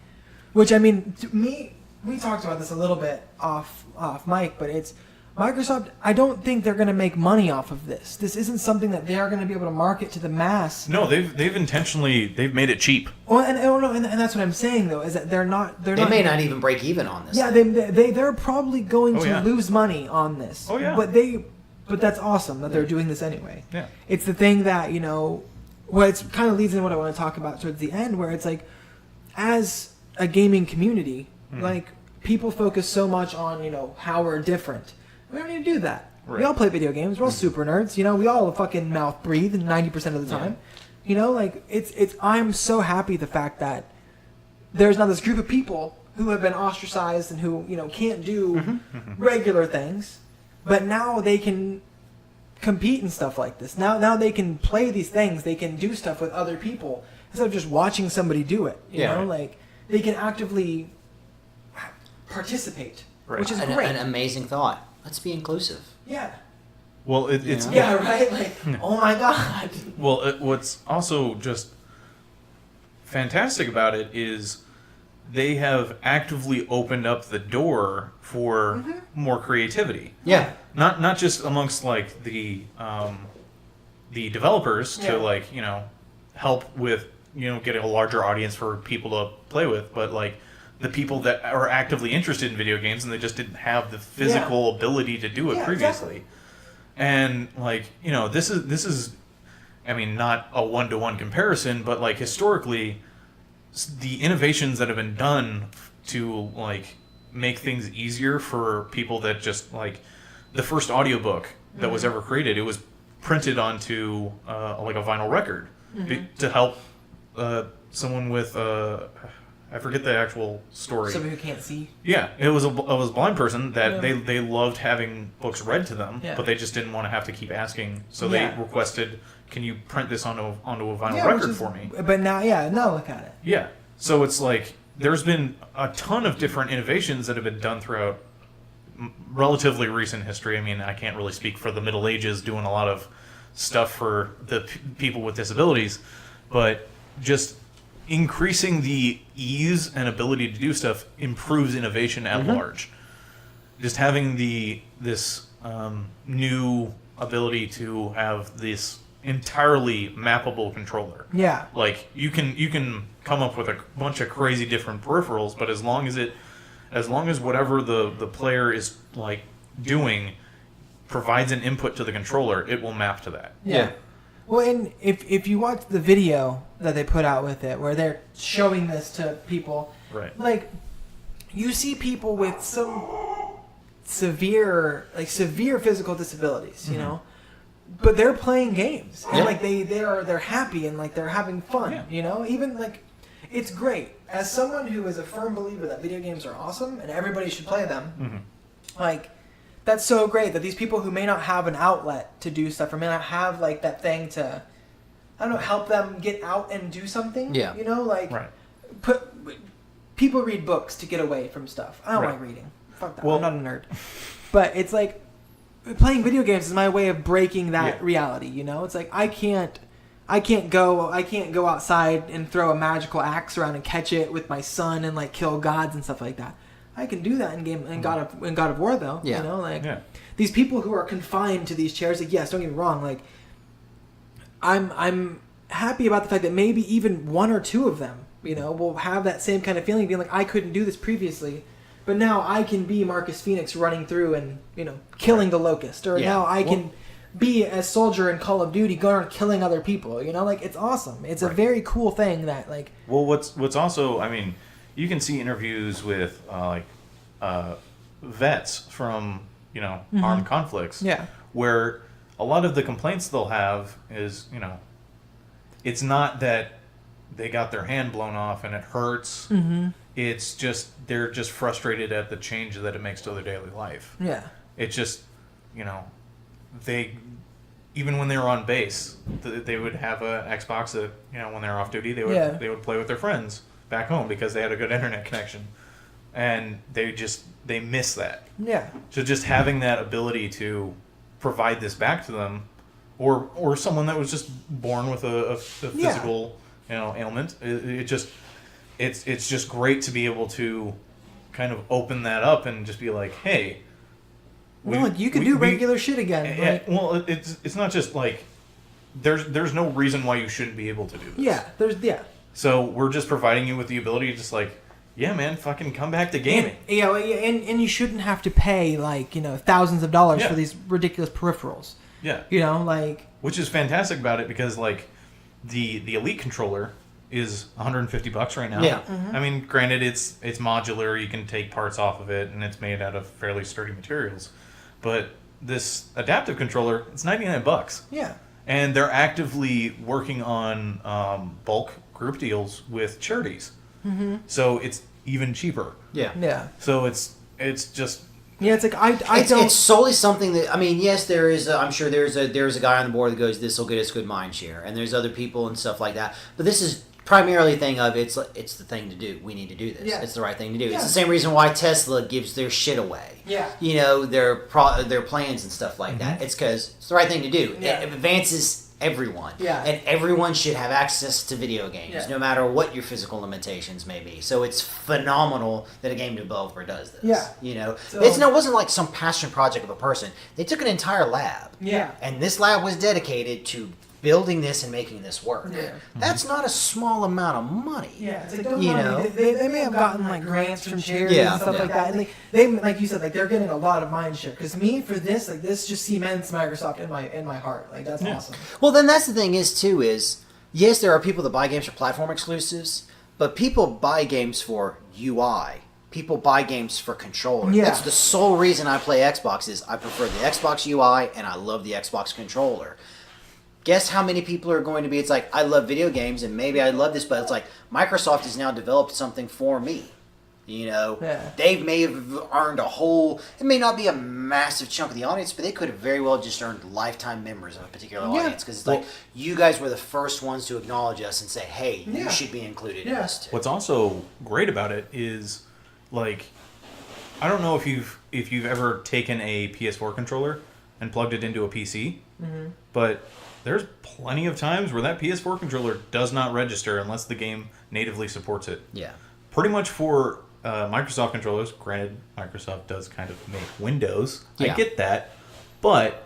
Which, I mean, to me, we talked about this a little bit off mic, but it's Microsoft. I don't think they're going to make money off of this. This isn't something that they are going to be able to market to the mass. No, they've intentionally made it cheap. Well, and that's what I'm saying though, is that they're not. They may not even break even on this. Yeah, they're probably going to lose money on this. Oh yeah. But that's awesome that they're doing this anyway. Yeah. It's the thing that it kind of leads into what I want to talk about towards the end, where it's like, as a gaming community, like people focus so much on how we're different. We don't need to do that. Right. We all play video games. We're all super nerds. We all fucking mouth breathe 90% of the time. It's. I'm so happy the fact that there's now this group of people who have been ostracized and who can't do regular things, but now they can compete and stuff like this. Now they can play these things. They can do stuff with other people instead of just watching somebody do it. You know, like they can actively participate, which is great. An amazing thought. Let's be inclusive. Yeah. Well, it's right. Like, oh my god. Well, what's also just fantastic about it is they have actively opened up the door for more creativity. Yeah. Not just amongst like the developers to help with getting a larger audience for people to play with, but like the people that are actively interested in video games and they just didn't have the physical ability to do it previously. Exactly. And like, this is I mean, not a one-to-one comparison, but like historically the innovations that have been done to like make things easier for people that just like the first audiobook that was ever created, it was printed onto like a vinyl record to help someone with I forget the actual story. Somebody who can't see. Yeah, it was a blind person that they loved having books read to them, but they just didn't want to have to keep asking. So they requested, "Can you print this onto a vinyl record for me?" But now look at it. Yeah, so it's like there's been a ton of different innovations that have been done throughout relatively recent history. I mean, I can't really speak for the Middle Ages doing a lot of stuff for the people with disabilities, but just increasing the ease and ability to do stuff improves innovation at large. Just having this new ability to have this entirely mappable controller. Yeah. Like you can come up with a bunch of crazy different peripherals, but as long as whatever the player is like doing provides an input to the controller, it will map to that. Yeah. Well, and if you watch the video that they put out with it, where they're showing this to people, right? Like, you see people with some severe physical disabilities, but they're playing games and like they're happy and like they're having fun, Even like, it's great. As someone who is a firm believer that video games are awesome and everybody should play them, like. That's so great that these people who may not have an outlet to do stuff or may not have like that thing to, I don't know, help them get out and do something. Yeah. People read books to get away from stuff. I don't like reading. Fuck that. Well, I'm not a nerd. But it's like playing video games is my way of breaking that reality. It's like I can't go outside and throw a magical axe around and catch it with my son and like kill gods and stuff like that. I can do that in God of War though. Yeah. These people who are confined to these chairs. Like, yes, don't get me wrong. Like, I'm happy about the fact that maybe even one or two of them, will have that same kind of feeling, being like, I couldn't do this previously, but now I can be Marcus Phoenix running through and killing the Locust, or now I can be a soldier in Call of Duty going around killing other people. It's awesome. It's a very cool thing that like. Well, what's also, I mean. You can see interviews with vets from armed conflicts, where a lot of the complaints they'll have is it's not that they got their hand blown off and it hurts. It's just they're just frustrated at the change that it makes to their daily life. Yeah, it's just they even when they were on base, they would have a Xbox that, when they were off duty, they would play with their friends back home because they had a good internet connection. And they miss that. Yeah. So just having that ability to provide this back to them, or someone that was just born with a physical ailment, it's just great to be able to kind of open that up and just be like, hey, you can do regular shit again. Well, it's not just like there's no reason why you shouldn't be able to do this. Yeah. So we're just providing you with the ability to just like, yeah, man, fucking come back to gaming. And you shouldn't have to pay thousands of dollars for these ridiculous peripherals. Yeah. Which is fantastic about it because the Elite controller is $150 right now. Yeah. Mm-hmm. I mean, granted, it's modular. You can take parts off of it, and it's made out of fairly sturdy materials. But this adaptive controller, it's $99. Yeah. And they're actively working on bulk group deals with charities. Mm-hmm. So it's even cheaper. Yeah. Yeah. So it's just... Yeah, it's like It's solely something that yes, there is. I'm sure there's a guy on the board that goes, this will get us good mind share, and there's other people and stuff like that. But this is primarily a thing of it's the thing to do. We need to do this. Yeah. It's the right thing to do. Yeah. It's the same reason why Tesla gives their shit away. Yeah. Their plans and stuff like that. It's because it's the right thing to do. Yeah. It advances everyone. Yeah. And everyone should have access to video games, Yeah. no matter what your physical limitations may be. So it's phenomenal that a game developer does this. Yeah. So, It wasn't like some passion project of a person. They took an entire lab. Yeah. And this lab was dedicated to building this and making this work. Yeah. That's not a small amount of money. Yeah, it's like they may have gotten grants from charities Yeah. and stuff like that, and they like you said, they're getting a lot of mind share. Because for this, this just cements Microsoft in my heart. That's awesome. Well, then that's the thing is yes, there are people that buy games for platform exclusives, but people buy games for UI. People buy games for controller. Yeah. That's the sole reason I play Xbox is I prefer the Xbox UI and I love the Xbox controller. Guess how many people are going to be, it's like, I love video games and maybe I love this, but it's like, Microsoft has now developed something for me. They may have earned it may not be a massive chunk of the audience, but they could have very well just earned lifetime members of a particular audience. Because it's like, you guys were the first ones to acknowledge us and say, hey, you should be included in this too. What's also great about it is, I don't know if you've ever taken a PS4 controller and plugged it into a PC, but there's plenty of times where that PS4 controller does not register unless the game natively supports it. Yeah. Pretty much for Microsoft controllers, granted, Microsoft does kind of make Windows. Yeah. I get that. But,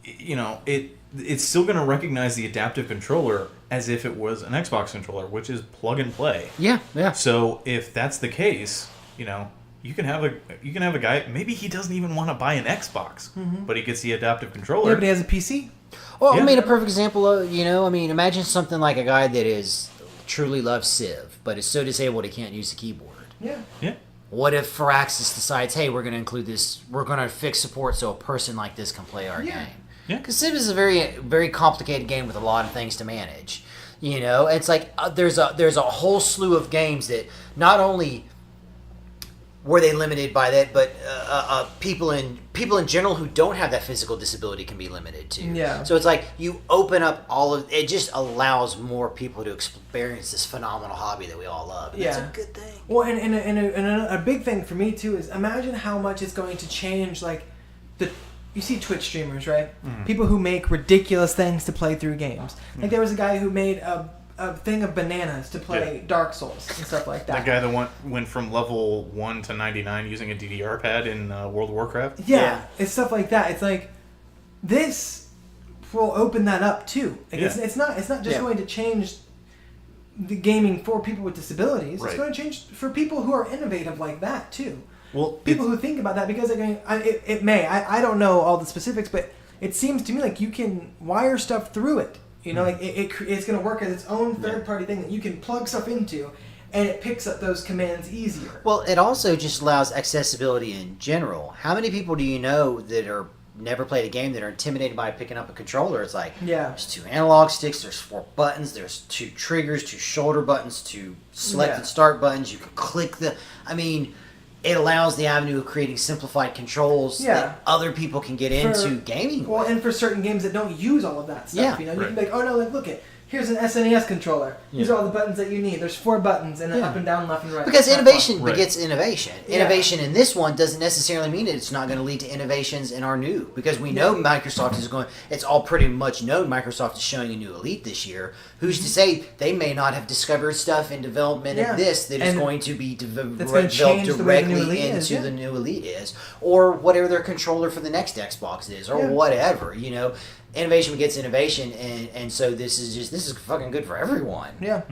it's still going to recognize the adaptive controller as if it was an Xbox controller, which is plug and play. Yeah, yeah. So if that's the case, you can have a guy, maybe he doesn't even want to buy an Xbox, but he gets the adaptive controller. Yeah, but he has a PC. Well, I mean, a perfect example of, imagine something like a guy that truly loves Civ, but is so disabled he can't use the keyboard. Yeah. Yeah. What if Firaxis decides, hey, we're going to include this, we're going to fix support so a person like this can play our game? Yeah. Because Civ is a very, very complicated game with a lot of things to manage. It's like there's a whole slew of games that not only were they limited by that, but people in general who don't have that physical disability can be limited to. Yeah. So it's like you open up it just allows more people to experience this phenomenal hobby that we all love. And Yeah. It's a good thing. Well, and a big thing for me too is imagine how much it's going to change. You see Twitch streamers, right? Mm-hmm. People who make ridiculous things to play through games. Like there was a guy who made a thing of bananas to play Dark Souls and stuff like that. That guy that went from level 1 to 99 using a DDR pad in World of Warcraft. Yeah, it's stuff like that. It's like this will open that up too. It's not just going to change the gaming for people with disabilities. Right. It's going to change for people who are innovative like that too. Well, People who think about that because it may. I don't know all the specifics, but it seems to me like you can wire stuff through it. It's going to work as its own third-party thing that you can plug stuff into, and it picks up those commands easier. Well, it also just allows accessibility in general. How many people do you know that are never played a game that are intimidated by picking up a controller? It's like, there's 2 analog sticks, there's 4 buttons, there's 2 triggers, 2 shoulder buttons, 2 select and start buttons. You can click it allows the avenue of creating simplified controls that other people can get into gaming Well, with. and for certain games that don't use all of that stuff, you know, you can be like, oh no, like, look it. Here's an SNES controller. These are all the buttons that you need. There's 4 buttons, and then up and down, left and right. Because innovation begets innovation. Yeah. Innovation in this one doesn't necessarily mean that it's not going to lead to innovations in our new. Because we know Microsoft is going... It's all pretty much known Microsoft is showing a new Elite this year. Who's to say they may not have discovered stuff in development of this that is going to be developed directly into the new Elite is. Or whatever their controller for the next Xbox is. Or whatever, you know. Innovation begets innovation, and so this is fucking good for everyone. Yeah,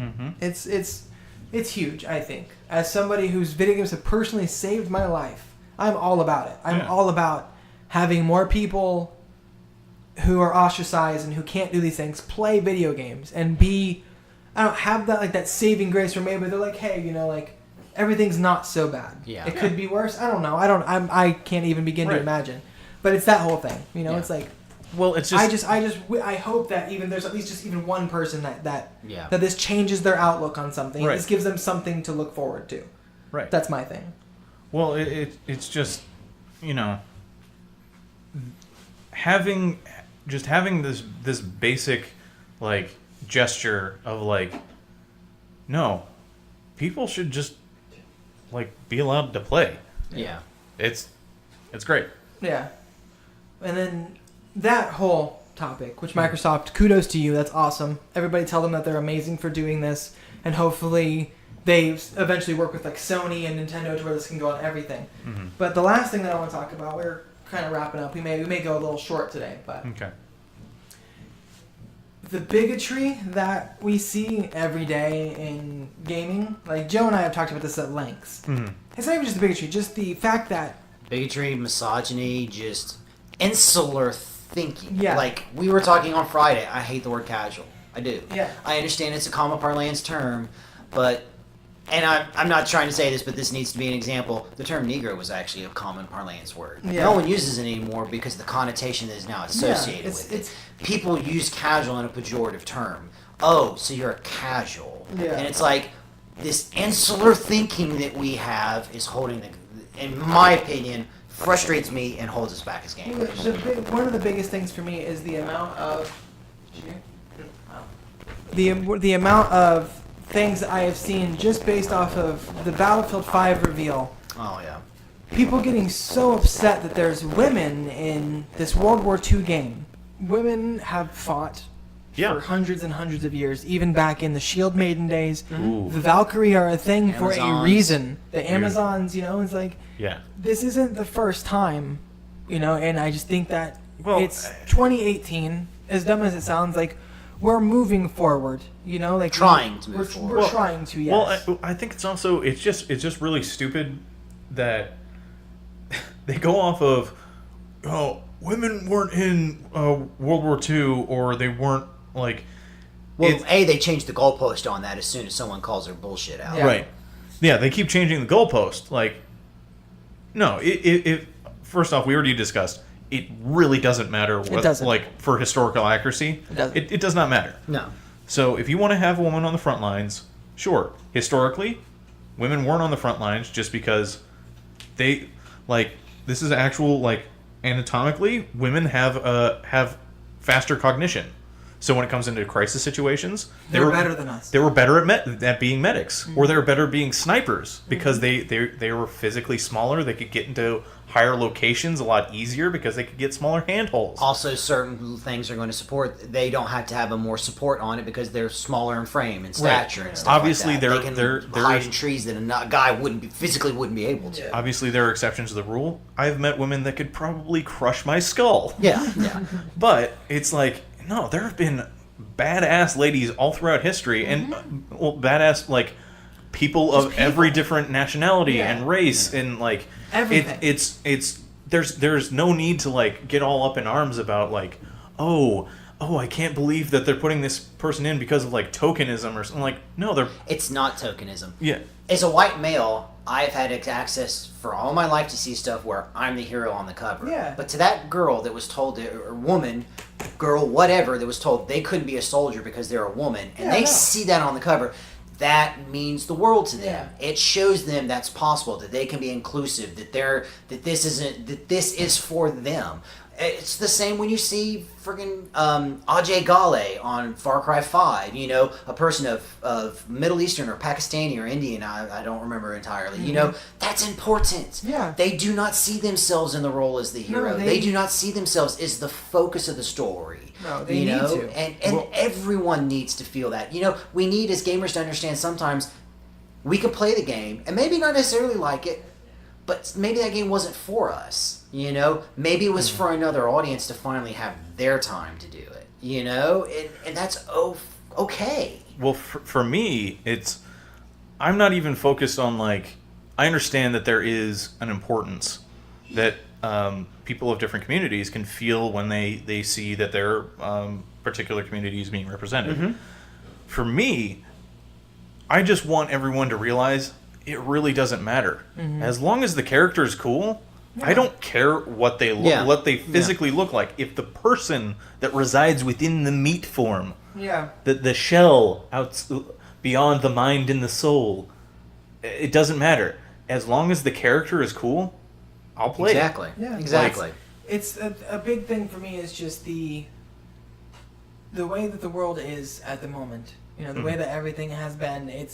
it's huge. I think as somebody whose video games have personally saved my life, I'm all about it. I'm all about having more people who are ostracized and who can't do these things play video games and be. I don't have that like that saving grace where maybe they're like, hey, you know, like everything's not so bad. Yeah, it could be worse. I don't know. I can't even begin to imagine. But it's that whole thing. You know, it's like. Well, it's just I hope that even there's at least just even one person that this changes their outlook on something. This gives them something to look forward to. Right. That's my thing. Well, it's just, you know, having this basic like gesture of like, no, people should just like be allowed to play. Yeah. It's great. Yeah. And then that whole topic, which Microsoft, kudos to you, that's awesome. Everybody tell them that they're amazing for doing this, and hopefully they eventually work with like Sony and Nintendo to where this can go on everything. Mm-hmm. But the last thing that I want to talk about, we're kind of wrapping up. We may go a little short today, but the bigotry that we see every day in gaming, like Joe and I have talked about this at lengths. Mm-hmm. It's not even just the bigotry, just the fact that bigotry, misogyny, just insular thinking. Yeah. Like, we were talking on Friday. I hate the word casual. I do. Yeah. I understand it's a common parlance term, but... And I'm not trying to say this, but this needs to be an example. The term Negro was actually a common parlance word. Yeah. No one uses it anymore because the connotation that is now associated with it. People use casual in a pejorative term. Oh, so you're a casual. Yeah. And it's like, this insular thinking that we have is holding, in my opinion... frustrates me and holds us back as gamers. One of the biggest things for me is the amount of the amount of things that I have seen just based off of the Battlefield 5 reveal. Oh yeah. People getting so upset that there's women in this World War II game. Women have fought for hundreds and hundreds of years, even back in the Shield Maiden days. The Valkyrie are a thing for a reason. The Amazons, you know, it's like, this isn't the first time, you know, and I just think that it's 2018, as dumb as it sounds, like, we're moving forward, you know, like trying to move forward. We're trying to, yes. Well, I think it's also, it's just really stupid that they go off of, oh, women weren't in World War II, or they weren't, like... Well, they changed the goalpost on that as soon as someone calls their bullshit out. Yeah. Right. Yeah, they keep changing the goalpost. Like, no, it first off, we already discussed, it really doesn't matter what, like, for historical accuracy. It does not matter. No. So if you want to have a woman on the front lines, sure. Historically, women weren't on the front lines just because they, like, this is actual, like, anatomically, women have faster cognition. So when it comes into crisis situations, they were better than us. They were better at being medics, or they were better at being snipers because they were physically smaller. They could get into higher locations a lot easier because they could get smaller handholds. Also, certain things are going to support. They don't have to have more support on it because they're smaller in frame and stature and stuff. Obviously, like that. They can hide in trees that a guy wouldn't be able to. Obviously, there are exceptions to the rule. I've met women that could probably crush my skull. Yeah. But it's like, no, there have been badass ladies all throughout history, and badass, like, people of every different nationality and race, and like everything. There's no need to, like, get all up in arms about, like, oh, I can't believe that they're putting this person in because of, like, tokenism or something. Like, no, it's not tokenism. Yeah. As a white male, I've had access for all my life to see stuff where I'm the hero on the cover. Yeah. But to that girl that was told, or woman, girl, whatever, that was told they couldn't be a soldier because they're a woman, and see that on the cover, that means the world to them. It shows them that's possible, that they can be inclusive, that this is for them. It's the same when you see friggin' Ajay Ghale on Far Cry 5, you know, a person of Middle Eastern or Pakistani or Indian, I don't remember entirely, you know, that's important. Yeah. They do not see themselves in the role as the hero. No, they do not see themselves as the focus of the story. No, they need to. And everyone needs to feel that. You know, we need as gamers to understand sometimes we can play the game and maybe not necessarily like it, but maybe that game wasn't for us. You know, maybe it was for another audience to finally have their time to do it. You know, and that's okay. Well, for me, I'm not even focused on, like, I understand that there is an importance that people of different communities can feel when they see that their particular community is being represented. Mm-hmm. For me, I just want everyone to realize it really doesn't matter. Mm-hmm. As long as the character is cool, I don't care what they look, what they physically look like. If the person that resides within the meat form, the shell out beyond the mind and the soul, it doesn't matter. As long as the character is cool, I'll play it. Yeah. Exactly. It's a big thing for me is just the way that the world is at the moment. You know, the way that everything has been.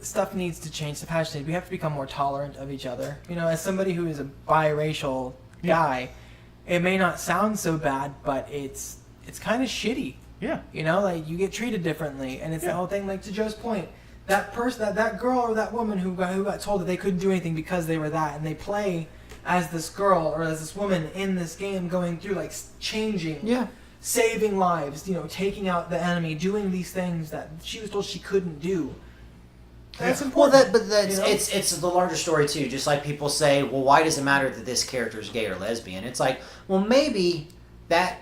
Stuff needs to change. Stuff has to change. We have to become more tolerant of each other. You know, as somebody who is a biracial guy, it may not sound so bad, but it's kind of shitty. Yeah. You know, like, you get treated differently, and it's the whole thing. Like, to Joe's point, that person, that girl or that woman who got told that they couldn't do anything because they were that, and they play as this girl or as this woman in this game, going through, like, changing, saving lives. You know, taking out the enemy, doing these things that she was told she couldn't do. That's important. Well, it's the larger story too. Just like people say, well, why does it matter that this character is gay or lesbian? It's like, well, maybe that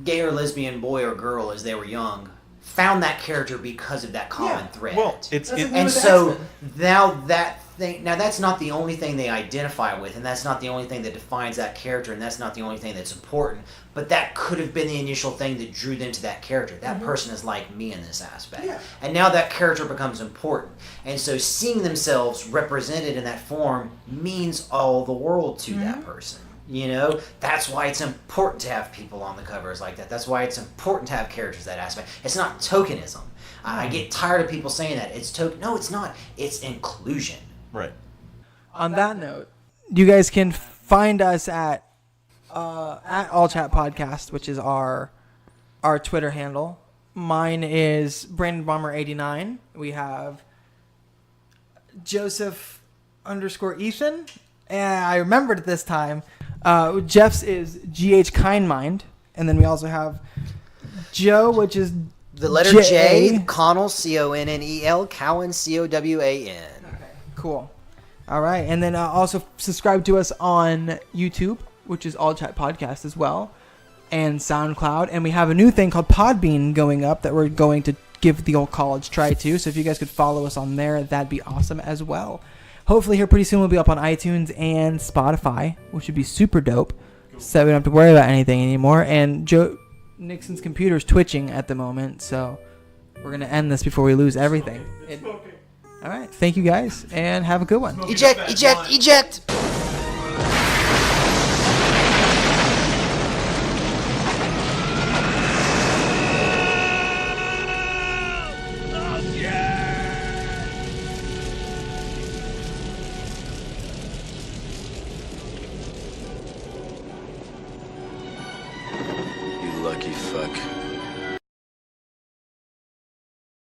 gay or lesbian boy or girl, as they were young, found that character because of that common thread. Well, and so now that's not the only thing they identify with, and that's not the only thing that defines that character, and that's not the only thing that's important. But that could have been the initial thing that drew them to that character. That person is like me in this aspect. Yeah. And now that character becomes important. And so seeing themselves represented in that form means all the world to that person. You know, that's why it's important to have people on the covers like that. That's why it's important to have characters that aspect. It's not tokenism. I get tired of people saying that. It's No, it's not. It's inclusion. Right. On that note, you guys can find us at All Chat Podcast, which is our Twitter handle. Mine is BrandonBomber89. We have Joseph _Ethan. And I remembered it this time. Jeff's is GH Kindmind. And then we also have Joe, which is the letter J, Connell, Connel, Cowan, Cowan. Okay, cool. All right. And then also subscribe to us on YouTube, which is All Chat Podcast as well, and SoundCloud. And we have a new thing called Podbean going up that we're going to give the old college try to. So if you guys could follow us on there, that'd be awesome as well. Hopefully here pretty soon we'll be up on iTunes and Spotify, which would be super dope. So we don't have to worry about anything anymore. And Joe Nixon's computer's twitching at the moment, so we're going to end this before we lose everything. All right. Thank you guys, and have a good one. Eject! You lucky fuck.